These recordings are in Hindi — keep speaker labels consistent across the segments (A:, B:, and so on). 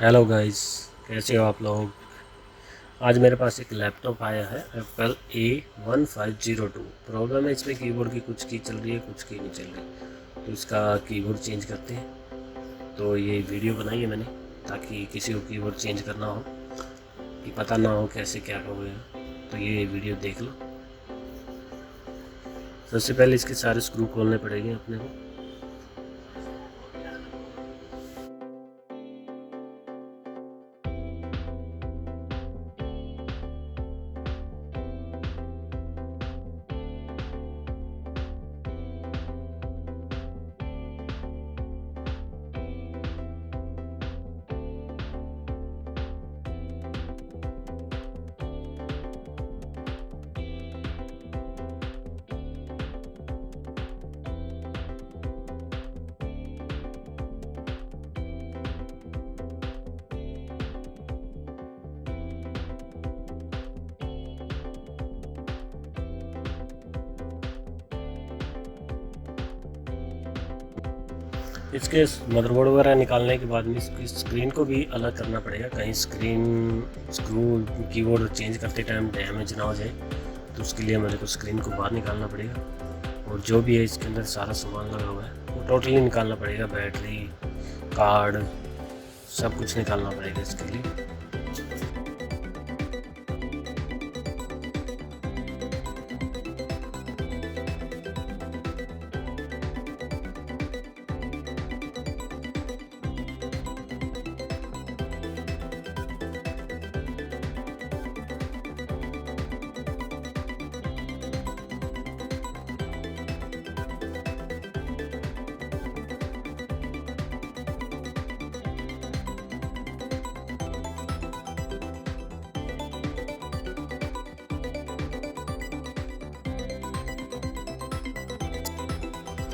A: हेलो गाइस, कैसे हो आप लोग। आज मेरे पास एक लैपटॉप आया है एप्पल A1502। प्रॉब्लम है इसमें कीबोर्ड की कुछ की चल रही है, कुछ की नहीं चल रही, तो इसका कीबोर्ड चेंज करते हैं। तो ये वीडियो बनाई है मैंने ताकि किसी को कीबोर्ड चेंज करना हो कि पता ना हो कैसे क्या हो गया, तो ये वीडियो देख लो। सबसे पहले इसके सारे स्क्रू खोलने पड़ेंगे अपने को। इसके मदरबोर्ड वगैरह निकालने के बाद में इसकी स्क्रीन को भी अलग करना पड़ेगा, कहीं स्क्रीन स्क्रू कीबोर्ड चेंज करते टाइम डैमेज ना हो जाए, तो उसके लिए मेरे को स्क्रीन को बाहर निकालना पड़ेगा। और जो भी है इसके अंदर सारा सामान लगा हुआ है वो टोटली निकालना पड़ेगा, बैटरी, कार्ड, सब कुछ निकालना पड़ेगा इसके लिए।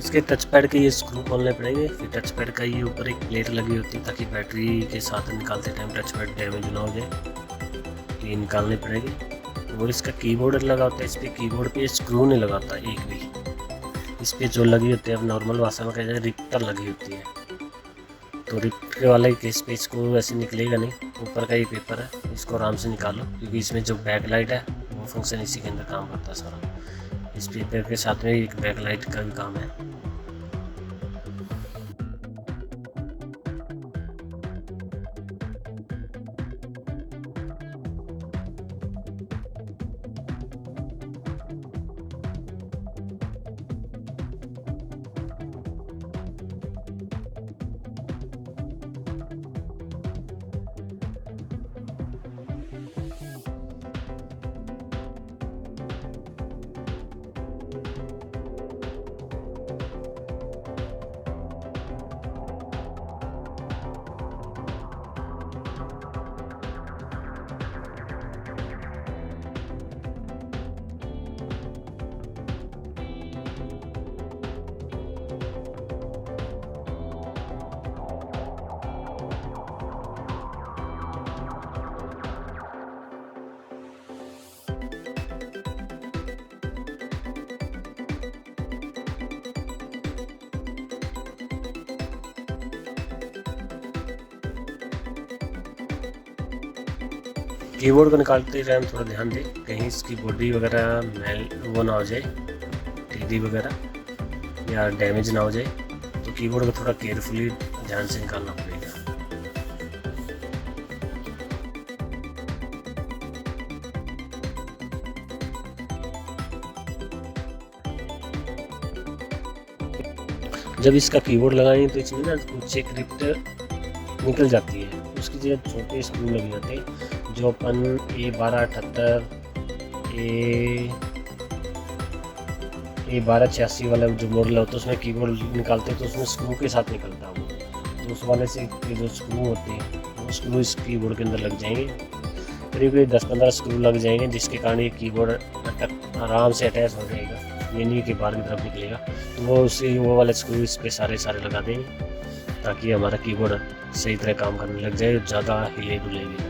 A: इसके टच पैड के ये स्क्रू खोलने पड़ेंगे। फिर टच पैड का ये ऊपर एक प्लेट लगी होती है ताकि बैटरी के साथ निकालते टाइम टच पैड डैमेज ना हो जाए, ये निकालने पड़ेंगे। और इसका कीबोर्ड लगा होता है, इस पर कीबोर्ड पे स्क्रू नहीं लगाता एक भी, इस पर जो लगी होती है, अब नॉर्मल भाषा में कहा जाए रिक्टर लगी होती है। तो रिक्टर वाले केस पे इसको वैसे निकलेगा नहीं, ऊपर का ये पेपर है, इसको आराम से निकालो क्योंकि इसमें जो बैक लाइट है वो फंक्शन इसी के अंदर काम करता है सारा। इस पेपर के साथ में एक बैक लाइट का भी काम है। कीबोर्ड को निकालते टाइम थोड़ा ध्यान दें, कहीं इसकी बॉडी वगैरह मैल वो ना हो जाए, टीडी वगैरह या डैमेज ना हो जाए, तो कीबोर्ड को थोड़ा केयरफुली ध्यान से निकालना पड़ेगा। जब इसका कीबोर्ड लगाएंगे तो इसमें ना कुछ एक रिप्ट निकल जाती है, उसकी जगह छोटे स्क्रू लगे होते हैं जो अपन A1278 A1286 वाला जो मॉडल होता है उसमें कीबोर्ड निकालते हैं तो उसमें स्क्रू के साथ निकलता है वो, तो उस वाले से के जो स्क्रू होते हैं वो स्क्रू इस कीबोर्ड के अंदर लग जाएंगे। करीब 10-15 स्क्रू लग जाएंगे जिसके कारण ये कीबोर्ड आराम से अटैच हो जाएगा, ये नहीं कि बाहर की तरफ निकलेगा। तो वो उसी वो वाले स्क्रू इस पे सारे लगा देंगे ताकि हमारा कीबोर्ड सही तरह काम करने लग जाए, ज़्यादा हिले डुले भी।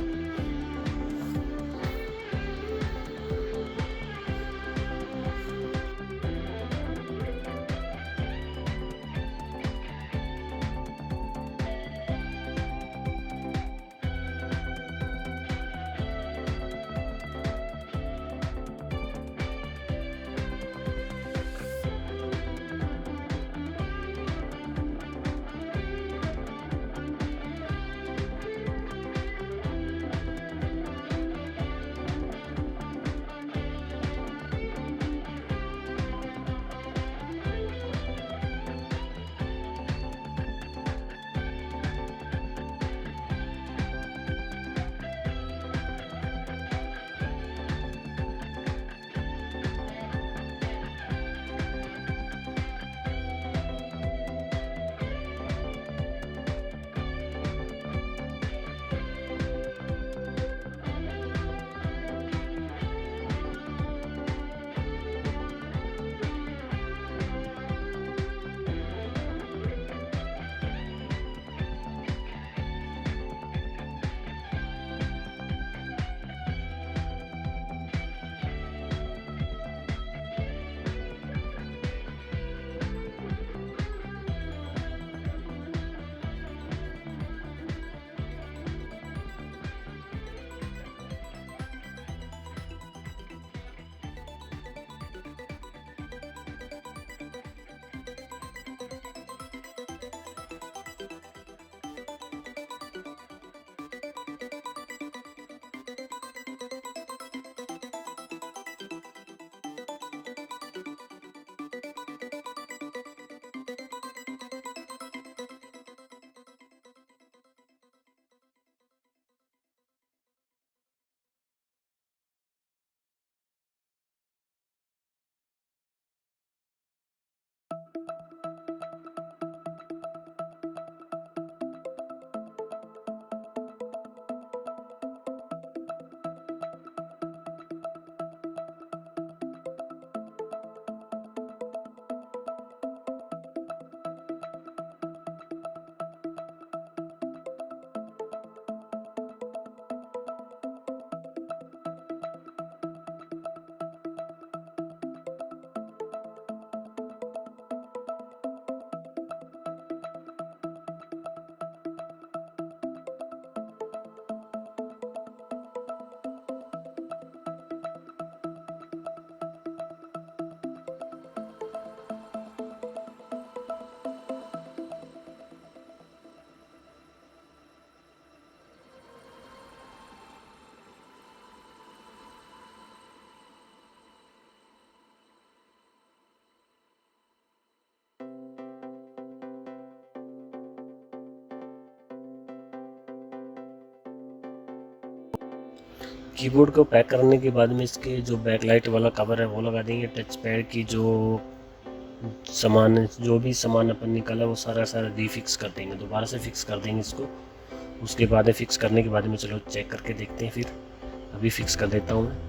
A: कीबोर्ड को पैक करने के बाद में इसके जो बैकलाइट वाला कवर है वो लगा देंगे। टच पैड की जो भी सामान अपन निकाला वो सारा रीफिक्स कर देंगे, दोबारा से फिक्स कर देंगे इसको। उसके बाद फिक्स करने के बाद में चलो चेक करके देखते हैं। फिर अभी फिक्स कर देता हूँ मैं।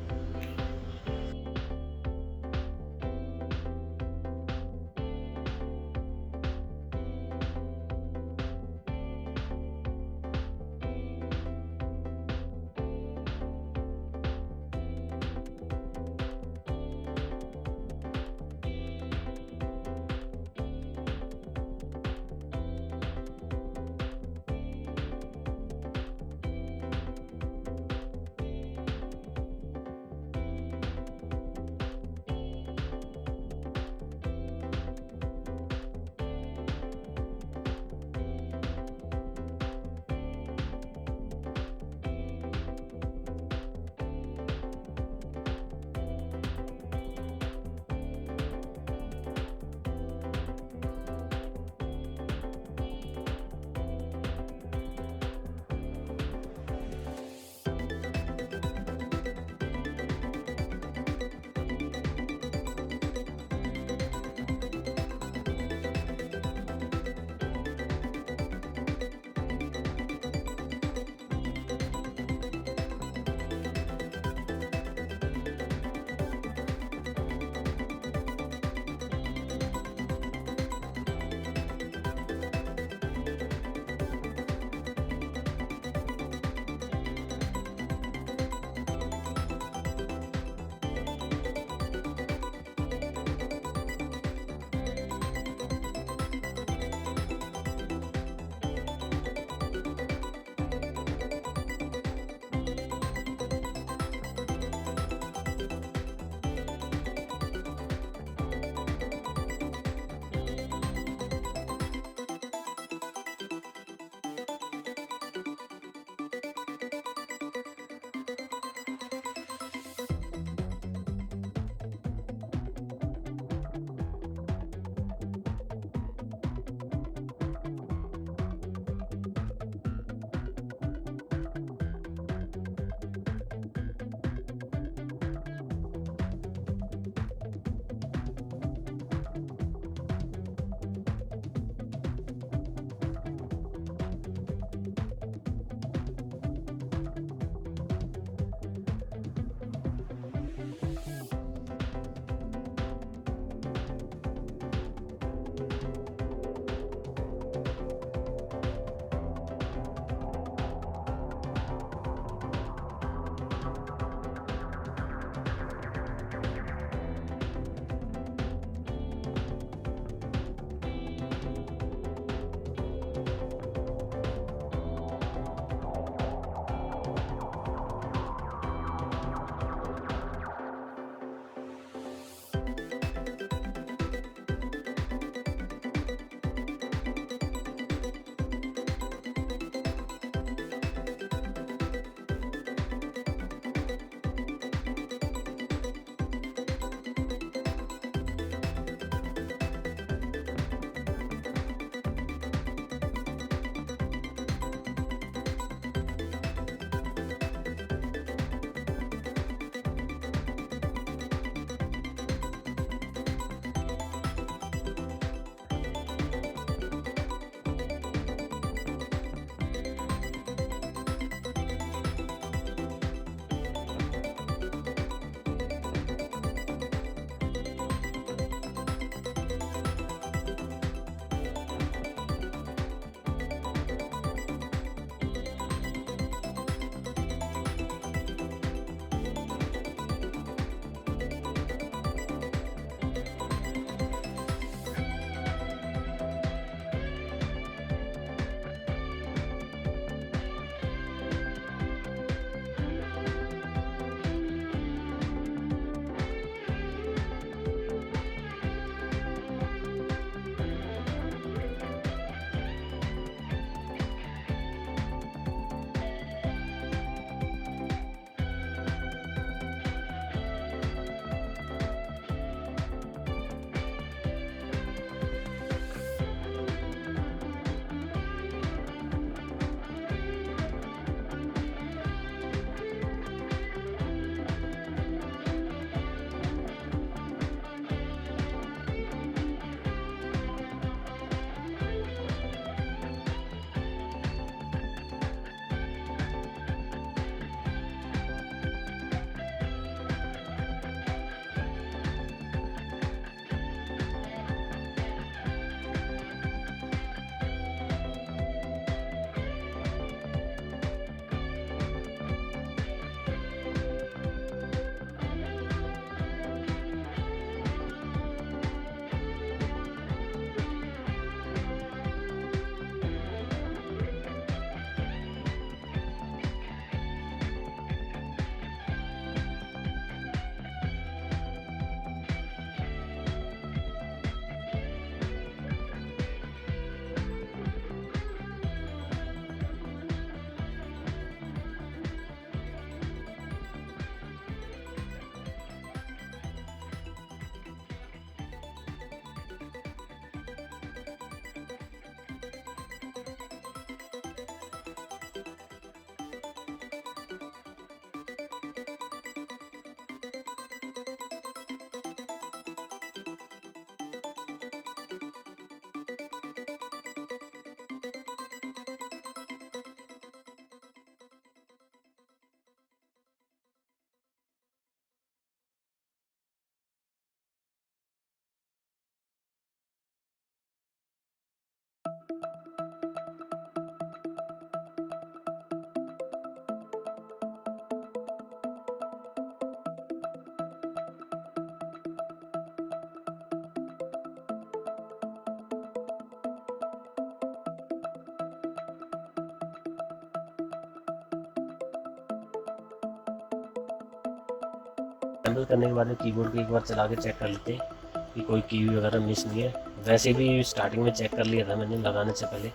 A: असेंबल करने के बाद में कीबोर्ड को एक बार चला के चेक कर लेते हैं कि कोई की वगैरह मिस नहीं है। वैसे भी स्टार्टिंग में चेक कर लिया था मैंने लगाने से पहले,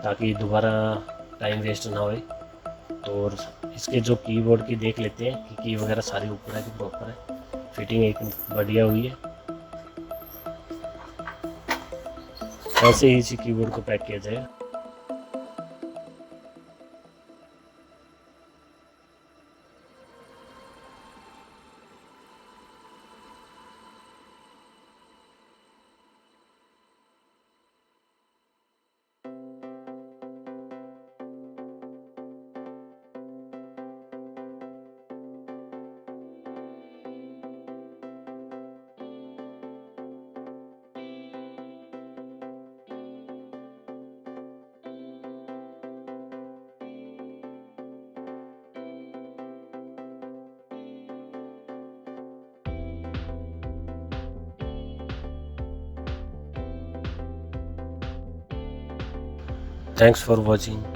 A: ताकि दोबारा टाइम वेस्ट ना होए। तो इसके जो कीबोर्ड की देख लेते हैं कि की वगैरह सारी ऊपर है कि प्रॉपर है, फिटिंग एक बढ़िया हुई है। ऐसे ही इसी कीबोर्ड को पैक किया जाएगा। Thanks for watching.